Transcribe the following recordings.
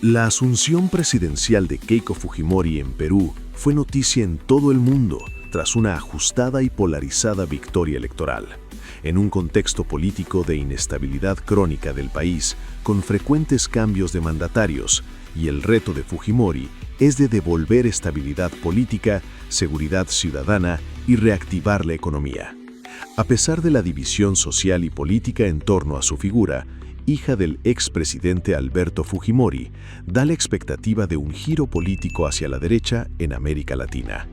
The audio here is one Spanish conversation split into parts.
La asunción presidencial de Keiko Fujimori en Perú fue noticia en todo el mundo tras una ajustada y polarizada victoria electoral. En un contexto político de inestabilidad crónica del país, con frecuentes cambios de mandatarios, y el reto de Fujimori es de devolver estabilidad política, seguridad ciudadana y reactivar la economía. A pesar de la división social y política en torno a su figura, hija del expresidente Alberto Fujimori, da la expectativa de un giro político hacia la derecha en América Latina.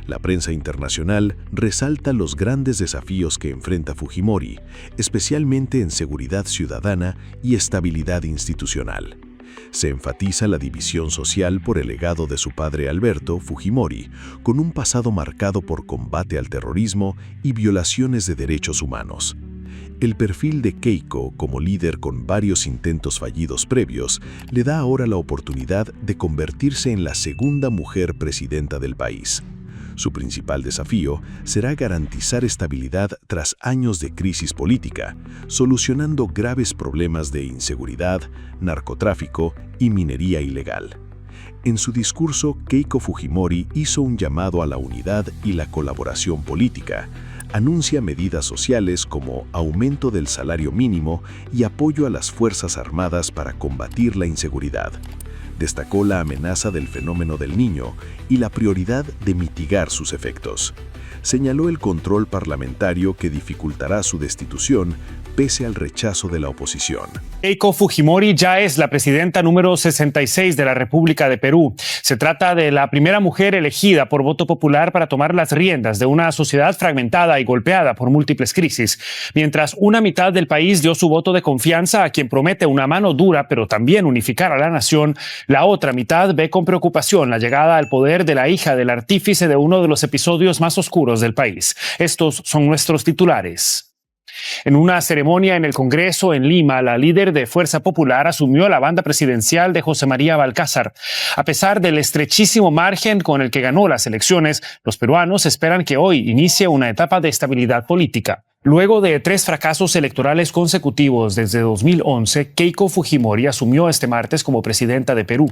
La prensa internacional resalta los grandes desafíos que enfrenta Fujimori, especialmente en seguridad ciudadana y estabilidad institucional. Se enfatiza la división social por el legado de su padre Alberto Fujimori, con un pasado marcado por combate al terrorismo y violaciones de derechos humanos. El perfil de Keiko, como líder con varios intentos fallidos previos, le da ahora la oportunidad de convertirse en la segunda mujer presidenta del país. Su principal desafío será garantizar estabilidad tras años de crisis política, solucionando graves problemas de inseguridad, narcotráfico y minería ilegal. En su discurso, Keiko Fujimori hizo un llamado a la unidad y la colaboración política. Anuncia medidas sociales como aumento del salario mínimo y apoyo a las Fuerzas Armadas para combatir la inseguridad. Destacó la amenaza del fenómeno del Niño y la prioridad de mitigar sus efectos. Señaló el control parlamentario que dificultará su destitución pese al rechazo de la oposición. Keiko Fujimori ya es la presidenta número 66 de la República de Perú. Se trata de la primera mujer elegida por voto popular para tomar las riendas de una sociedad fragmentada y golpeada por múltiples crisis. Mientras una mitad del país dio su voto de confianza a quien promete una mano dura, pero también unificar a la nación, la otra mitad ve con preocupación la llegada al poder de la hija del artífice de uno de los episodios más oscuros del país. Estos son nuestros titulares. En una ceremonia en el Congreso en Lima, la líder de Fuerza Popular asumió la banda presidencial de José María Balcázar. A pesar del estrechísimo margen con el que ganó las elecciones, los peruanos esperan que hoy inicie una etapa de estabilidad política. Luego de 3 fracasos electorales consecutivos desde 2011, Keiko Fujimori asumió este martes como presidenta de Perú.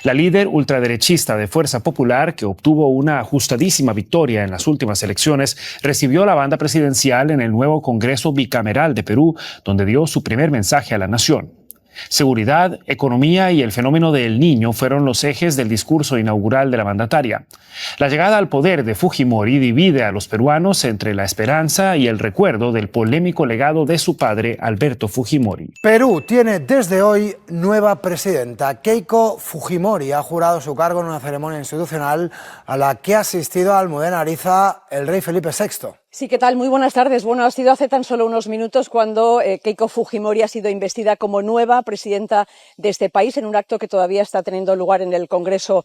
La líder ultraderechista de Fuerza Popular, que obtuvo una ajustadísima victoria en las últimas elecciones, recibió la banda presidencial en el nuevo Congreso Bicameral de Perú, donde dio su primer mensaje a la nación. Seguridad, economía y el fenómeno del Niño fueron los ejes del discurso inaugural de la mandataria. La llegada al poder de Fujimori divide a los peruanos entre la esperanza y el recuerdo del polémico legado de su padre, Alberto Fujimori. Perú tiene desde hoy nueva presidenta. Keiko Fujimori ha jurado su cargo en una ceremonia institucional a la que ha asistido a Almudena Ariza el rey Felipe VI. Sí, ¿qué tal? Muy buenas tardes. Bueno, ha sido hace tan solo unos minutos cuando Keiko Fujimori ha sido investida como nueva presidenta de este país en un acto que todavía está teniendo lugar en el Congreso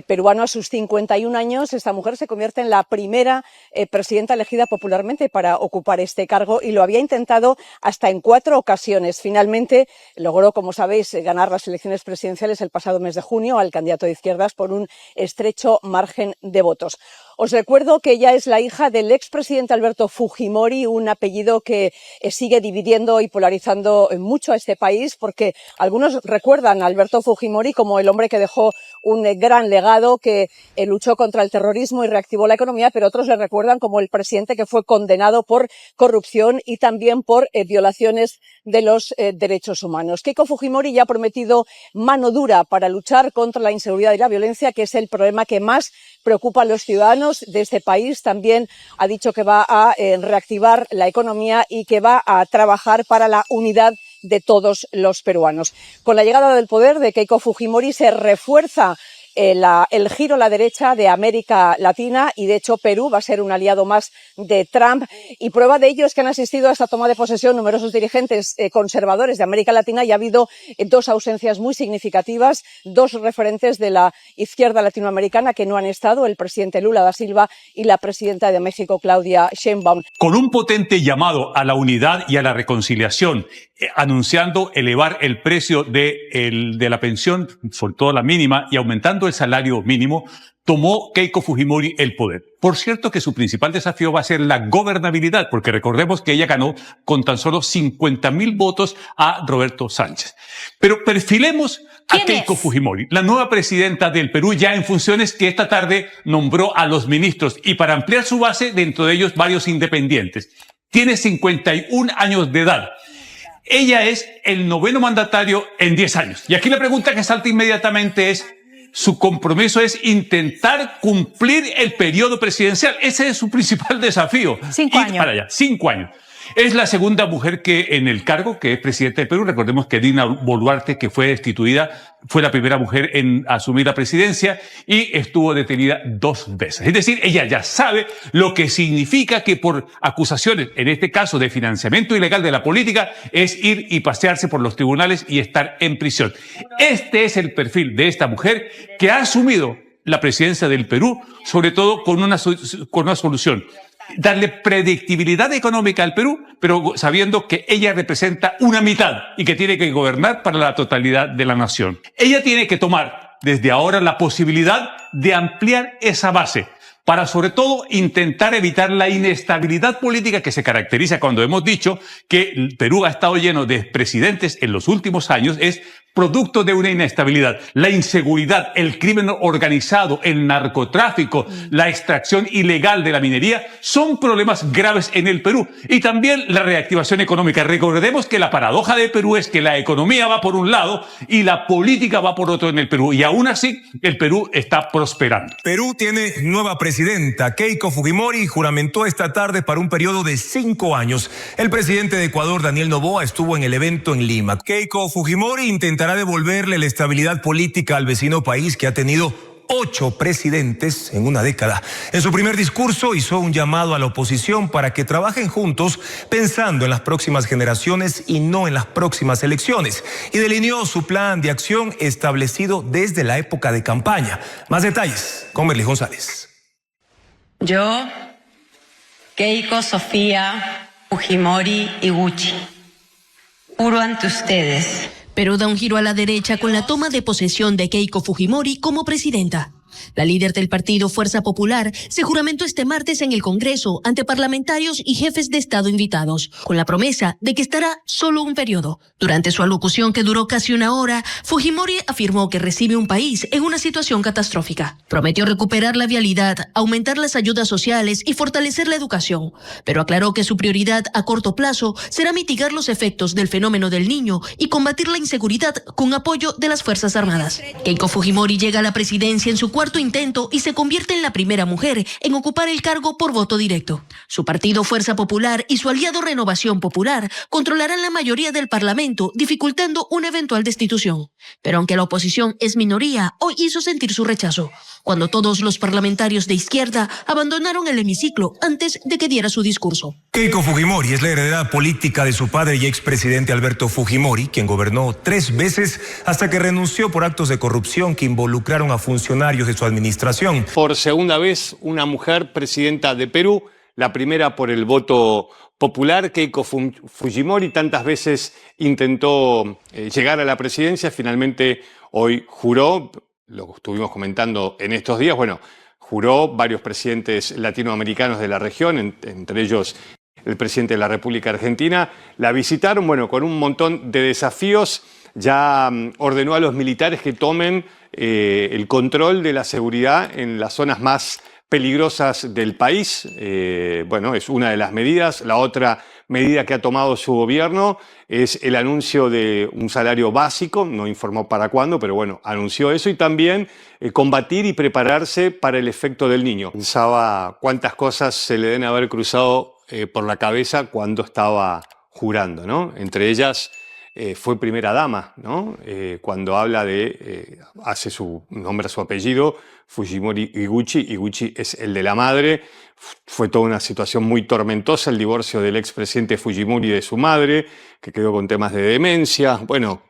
peruano. A sus 51 años, esta mujer se convierte en la primera presidenta elegida popularmente para ocupar este cargo y lo había intentado hasta en 4 ocasiones. Finalmente logró, como sabéis, ganar las elecciones presidenciales el pasado mes de junio al candidato de izquierdas por un estrecho margen de votos. Os recuerdo que ella es la hija del expresidente Alberto Fujimori, un apellido que sigue dividiendo y polarizando mucho a este país, porque algunos recuerdan a Alberto Fujimori como el hombre que dejó un gran legado, que luchó contra el terrorismo y reactivó la economía, pero otros le recuerdan como el presidente que fue condenado por corrupción y también por violaciones de los derechos humanos. Keiko Fujimori ya ha prometido mano dura para luchar contra la inseguridad y la violencia, que es el problema que más preocupa a los ciudadanos de este país. También ha dicho que va a reactivar la economía y que va a trabajar para la unidad de todos los peruanos. Con la llegada del poder de Keiko Fujimori se refuerza el giro a la derecha de América Latina y, de hecho, Perú va a ser un aliado más de Trump. Y prueba de ello es que han asistido a esta toma de posesión numerosos dirigentes conservadores de América Latina y ha habido 2 ausencias muy significativas, 2 referentes de la izquierda latinoamericana que no han estado, el presidente Lula da Silva y la presidenta de México, Claudia Sheinbaum. Con un potente llamado a la unidad y a la reconciliación, anunciando elevar el precio de la pensión, sobre todo la mínima, y aumentando el salario mínimo, tomó Keiko Fujimori el poder. Por cierto que su principal desafío va a ser la gobernabilidad, porque recordemos que ella ganó con tan solo 50.000 votos a Roberto Sánchez. Pero perfilemos a Keiko Fujimori, la nueva presidenta del Perú ya en funciones, que esta tarde nombró a los ministros y para ampliar su base, dentro de ellos varios independientes. Tiene 51 años de edad. Ella es el 9º mandatario en 10 años. Y aquí la pregunta que salta inmediatamente es, su compromiso es intentar cumplir el periodo presidencial. Ese es su principal desafío. 5 años. Para allá, 5 años. Es la segunda mujer que en el cargo, que es presidenta del Perú. Recordemos que Dina Boluarte, que fue destituida, fue la primera mujer en asumir la presidencia y estuvo detenida 2 veces. Es decir, ella ya sabe lo que significa que por acusaciones, en este caso de financiamiento ilegal de la política, es ir y pasearse por los tribunales y estar en prisión. Este es el perfil de esta mujer que ha asumido la presidencia del Perú, sobre todo con una solución. Darle predictibilidad económica al Perú, pero sabiendo que ella representa una mitad y que tiene que gobernar para la totalidad de la nación. Ella tiene que tomar desde ahora la posibilidad de ampliar esa base para sobre todo intentar evitar la inestabilidad política que se caracteriza cuando hemos dicho que el Perú ha estado lleno de presidentes en los últimos años, es producto de una inestabilidad. La inseguridad, el crimen organizado, el narcotráfico, la extracción ilegal de la minería son problemas graves en el Perú. Y también la reactivación económica. Recordemos que la paradoja de Perú es que la economía va por un lado y la política va por otro en el Perú. Y aún así, el Perú está prosperando. Perú tiene nueva presidenta. Keiko Fujimori juramentó esta tarde para un periodo de 5 años. El presidente de Ecuador, Daniel Noboa, estuvo en el evento en Lima. Keiko Fujimori intentará devolverle la estabilidad política al vecino país que ha tenido 8 presidentes en una década. En su primer discurso hizo un llamado a la oposición para que trabajen juntos pensando en las próximas generaciones y no en las próximas elecciones. Y delineó su plan de acción establecido desde la época de campaña. Más detalles con Merly González. Yo, Keiko Sofía Fujimori Iguchi, juro ante ustedes. Perú da un giro a la derecha con la toma de posesión de Keiko Fujimori como presidenta. La líder del partido Fuerza Popular se juramentó este martes en el Congreso ante parlamentarios y jefes de Estado invitados, con la promesa de que estará solo un periodo. Durante su alocución, que duró casi 1 hora, Fujimori afirmó que recibe un país en una situación catastrófica. Prometió recuperar la vialidad, aumentar las ayudas sociales y fortalecer la educación, pero aclaró que su prioridad a corto plazo será mitigar los efectos del fenómeno del Niño y combatir la inseguridad con apoyo de las Fuerzas Armadas. Keiko Fujimori llega a la presidencia en su cuarto intento y se convierte en la primera mujer en ocupar el cargo por voto directo. Su partido Fuerza Popular y su aliado Renovación Popular controlarán la mayoría del Parlamento, dificultando una eventual destitución. Pero aunque la oposición es minoría, hoy hizo sentir su rechazo, cuando todos los parlamentarios de izquierda abandonaron el hemiciclo antes de que diera su discurso. Keiko Fujimori es la heredera política de su padre y expresidente Alberto Fujimori, quien gobernó 3 veces hasta que renunció por actos de corrupción que involucraron a funcionarios de su administración. Por segunda vez, una mujer presidenta de Perú, la primera por el voto popular. Keiko Fujimori tantas veces intentó llegar a la presidencia, finalmente hoy juró, lo estuvimos comentando en estos días, juró varios presidentes latinoamericanos de la región, entre ellos el presidente de la República Argentina, la visitaron, con un montón de desafíos. Ya ordenó a los militares que tomen el control de la seguridad en las zonas más peligrosas del país. Es una de las medidas. La otra medida que ha tomado su gobierno es el anuncio de un salario básico, no informó para cuándo, pero anunció eso, y también combatir y prepararse para el efecto del Niño. Pensaba cuántas cosas se le deben haber cruzado por la cabeza cuando estaba jurando, ¿no? Entre ellas fue primera dama, ¿no? Cuando habla de, hace su nombre, su apellido, Fujimori Iguchi. Iguchi es el de la madre. Fue toda una situación muy tormentosa el divorcio del expresidente Fujimori de su madre, que quedó con temas de demencia.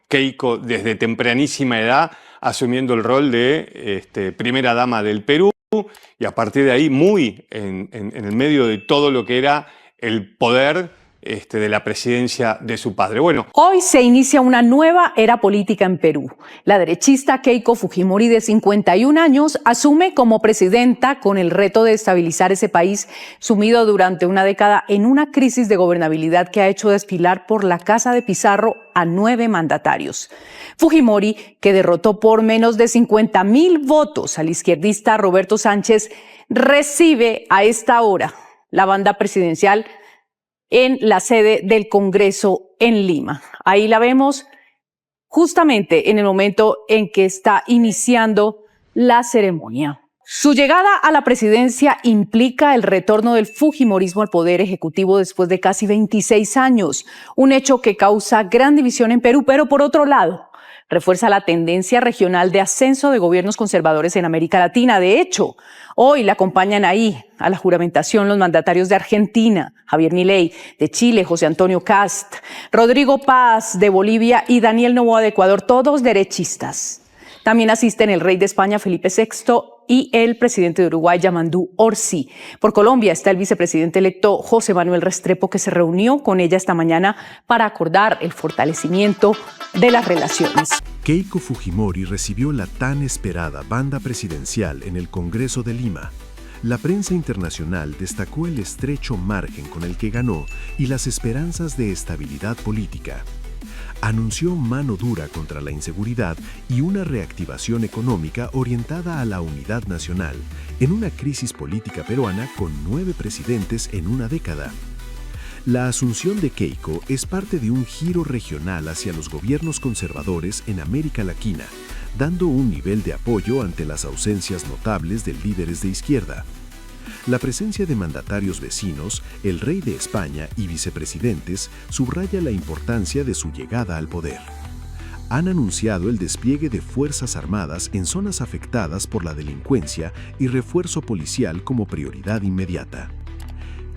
Keiko desde tempranísima edad asumiendo el rol de primera dama del Perú, y a partir de ahí muy en el medio de todo lo que era el poder de la presidencia de su padre. Bueno, hoy se inicia una nueva era política en Perú. La derechista Keiko Fujimori, de 51 años, asume como presidenta con el reto de estabilizar ese país sumido durante una década en una crisis de gobernabilidad que ha hecho desfilar por la Casa de Pizarro a 9 mandatarios. Fujimori, que derrotó por menos de 50.000 votos al izquierdista Roberto Sánchez, recibe a esta hora la banda presidencial en la sede del Congreso en Lima. Ahí la vemos justamente en el momento en que está iniciando la ceremonia. Su llegada a la presidencia implica el retorno del fujimorismo al poder ejecutivo después de casi 26 años, un hecho que causa gran división en Perú, pero por otro lado, refuerza la tendencia regional de ascenso de gobiernos conservadores en América Latina. De hecho, hoy le acompañan ahí a la juramentación los mandatarios de Argentina, Javier Milei, de Chile, José Antonio Kast, Rodrigo Paz de Bolivia y Daniel Noboa de Ecuador, todos derechistas. También asisten el rey de España, Felipe VI, y el presidente de Uruguay, Yamandú Orsi. Por Colombia está el vicepresidente electo José Manuel Restrepo, que se reunió con ella esta mañana para acordar el fortalecimiento de las relaciones. Keiko Fujimori recibió la tan esperada banda presidencial en el Congreso de Lima. La prensa internacional destacó el estrecho margen con el que ganó y las esperanzas de estabilidad política. Anunció mano dura contra la inseguridad y una reactivación económica orientada a la unidad nacional, en una crisis política peruana con 9 presidentes en una década. La asunción de Keiko es parte de un giro regional hacia los gobiernos conservadores en América Latina, dando un nivel de apoyo ante las ausencias notables de líderes de izquierda. La presencia de mandatarios vecinos, el rey de España y vicepresidentes subraya la importancia de su llegada al poder. Han anunciado el despliegue de fuerzas armadas en zonas afectadas por la delincuencia y refuerzo policial como prioridad inmediata.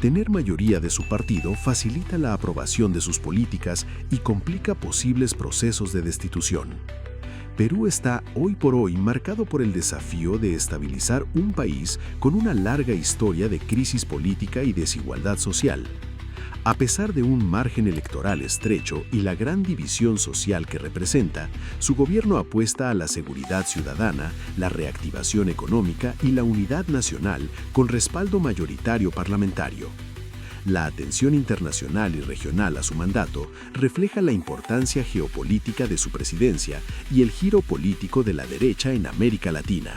Tener mayoría de su partido facilita la aprobación de sus políticas y complica posibles procesos de destitución. Perú está hoy por hoy marcado por el desafío de estabilizar un país con una larga historia de crisis política y desigualdad social. A pesar de un margen electoral estrecho y la gran división social que representa, su gobierno apuesta a la seguridad ciudadana, la reactivación económica y la unidad nacional con respaldo mayoritario parlamentario. La atención internacional y regional a su mandato refleja la importancia geopolítica de su presidencia y el giro político de la derecha en América Latina.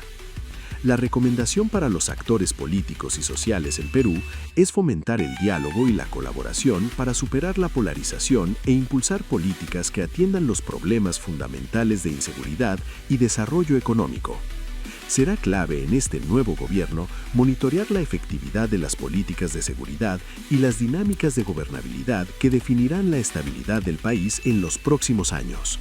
La recomendación para los actores políticos y sociales en Perú es fomentar el diálogo y la colaboración para superar la polarización e impulsar políticas que atiendan los problemas fundamentales de inseguridad y desarrollo económico. Será clave en este nuevo gobierno monitorear la efectividad de las políticas de seguridad y las dinámicas de gobernabilidad que definirán la estabilidad del país en los próximos años.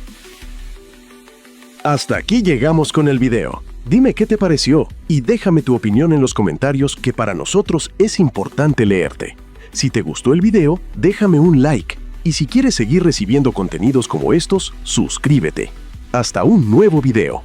Hasta aquí llegamos con el video. Dime qué te pareció y déjame tu opinión en los comentarios, que para nosotros es importante leerte. Si te gustó el video, déjame un like y si quieres seguir recibiendo contenidos como estos, suscríbete. Hasta un nuevo video.